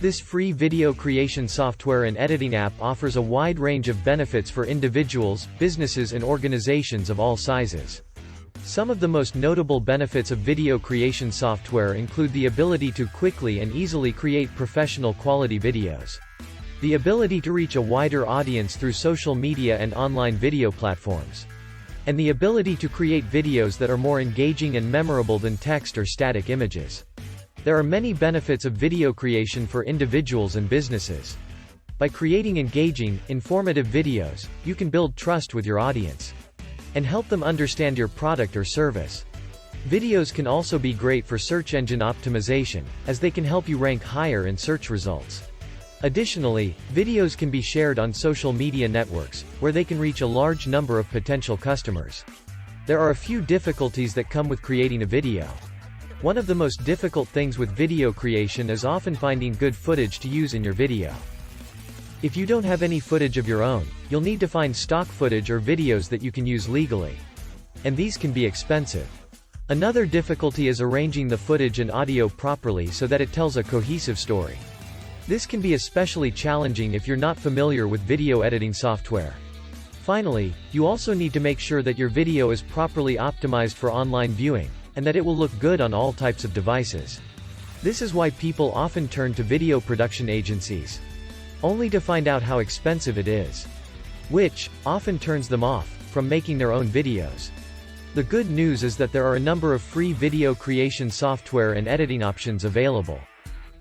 This free video creation software and editing app offers a wide range of benefits for individuals, businesses and organizations of all sizes. Some of the most notable benefits of video creation software include the ability to quickly and easily create professional quality videos, the ability to reach a wider audience through social media and online video platforms, and the ability to create videos that are more engaging and memorable than text or static images. There are many benefits of video creation for individuals and businesses. By creating engaging, informative videos, you can build trust with your audience and help them understand your product or service. Videos can also be great for search engine optimization, as they can help you rank higher in search results. Additionally, videos can be shared on social media networks, where they can reach a large number of potential customers. There are a few difficulties that come with creating a video. One of the most difficult things with video creation is often finding good footage to use in your video. If you don't have any footage of your own, you'll need to find stock footage or videos that you can use legally. And these can be expensive. Another difficulty is arranging the footage and audio properly so that it tells a cohesive story. This can be especially challenging if you're not familiar with video editing software. Finally, you also need to make sure that your video is properly optimized for online viewing, and that it will look good on all types of devices. This is why people often turn to video production agencies, only to find out how expensive it is, which often turns them off from making their own videos. The good news is that there are a number of free video creation software and editing options available.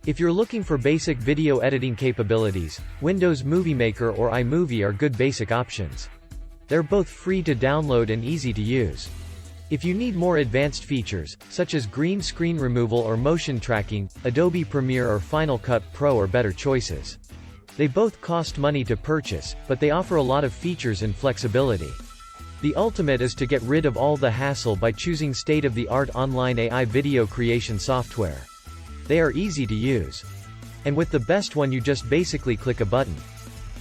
If you're looking for basic video editing capabilities, Windows Movie Maker or iMovie are good basic options. They're both free to download and easy to use. If you need more advanced features, such as green screen removal or motion tracking, Adobe Premiere or Final Cut Pro are better choices. They both cost money to purchase, but they offer a lot of features and flexibility. The ultimate is to get rid of all the hassle by choosing state-of-the-art online AI video creation software. They are easy to use. And with the best one, you just basically click a button,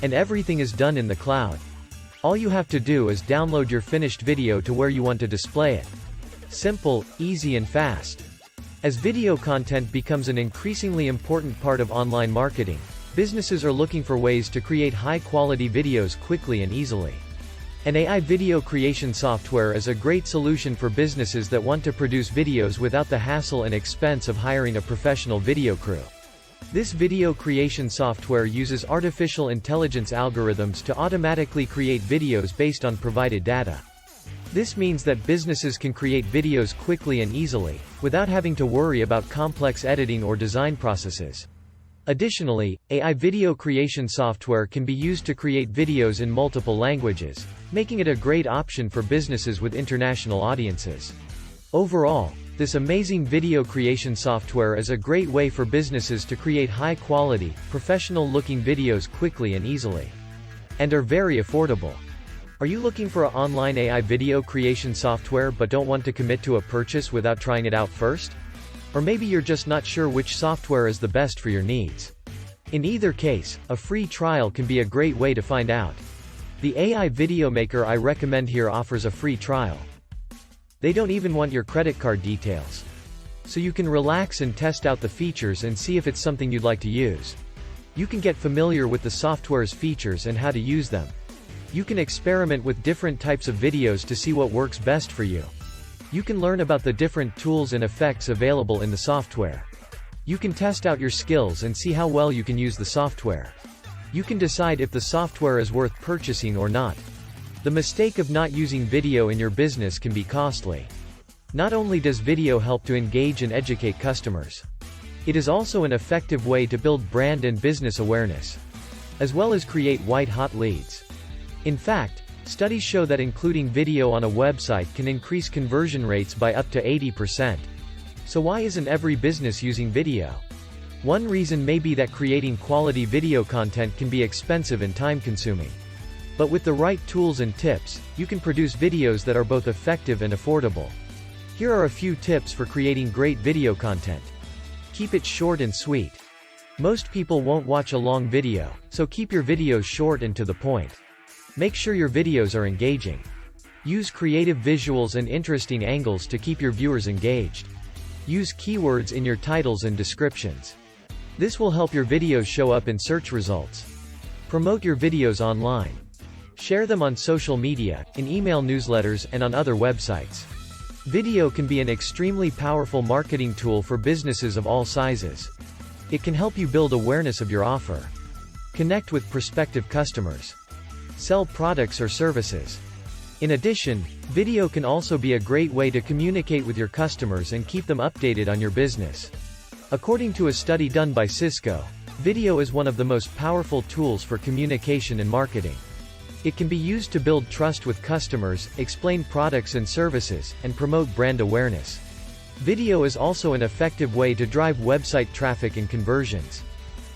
and everything is done in the cloud. All you have to do is download your finished video to where you want to display it. Simple, easy and fast. As video content becomes an increasingly important part of online marketing, businesses are looking for ways to create high-quality videos quickly and easily. And AI video creation software is a great solution for businesses that want to produce videos without the hassle and expense of hiring a professional video crew. This video creation software uses artificial intelligence algorithms to automatically create videos based on provided data. This means that businesses can create videos quickly and easily, without having to worry about complex editing or design processes. Additionally, AI video creation software can be used to create videos in multiple languages, making it a great option for businesses with international audiences. Overall, this amazing video creation software is a great way for businesses to create high-quality, professional-looking videos quickly and easily. And are very affordable. Are you looking for an online AI video creation software but don't want to commit to a purchase without trying it out first? Or maybe you're just not sure which software is the best for your needs. In either case, a free trial can be a great way to find out. The AI video maker I recommend here offers a free trial. They don't even want your credit card details. So you can relax and test out the features and see if it's something you'd like to use. You can get familiar with the software's features and how to use them. You can experiment with different types of videos to see what works best for you. You can learn about the different tools and effects available in the software. You can test out your skills and see how well you can use the software. You can decide if the software is worth purchasing or not. The mistake of not using video in your business can be costly. Not only does video help to engage and educate customers, it is also an effective way to build brand and business awareness, as well as create white-hot leads. In fact, studies show that including video on a website can increase conversion rates by up to 80%. So why isn't every business using video? One reason may be that creating quality video content can be expensive and time-consuming. But with the right tools and tips, you can produce videos that are both effective and affordable. Here are a few tips for creating great video content. Keep it short and sweet. Most people won't watch a long video, so keep your videos short and to the point. Make sure your videos are engaging. Use creative visuals and interesting angles to keep your viewers engaged. Use keywords in your titles and descriptions. This will help your videos show up in search results. Promote your videos online. Share them on social media, in email newsletters, and on other websites. Video can be an extremely powerful marketing tool for businesses of all sizes. It can help you build awareness of your offer. Connect with prospective customers. Sell products or services. In addition, video can also be a great way to communicate with your customers and keep them updated on your business. According to a study done by Cisco, video is one of the most powerful tools for communication and marketing. It can be used to build trust with customers, explain products and services, and promote brand awareness. Video is also an effective way to drive website traffic and conversions.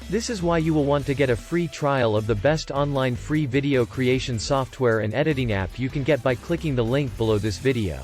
This is why you will want to get a free trial of the best online free video creation software and editing app you can get by clicking the link below this video.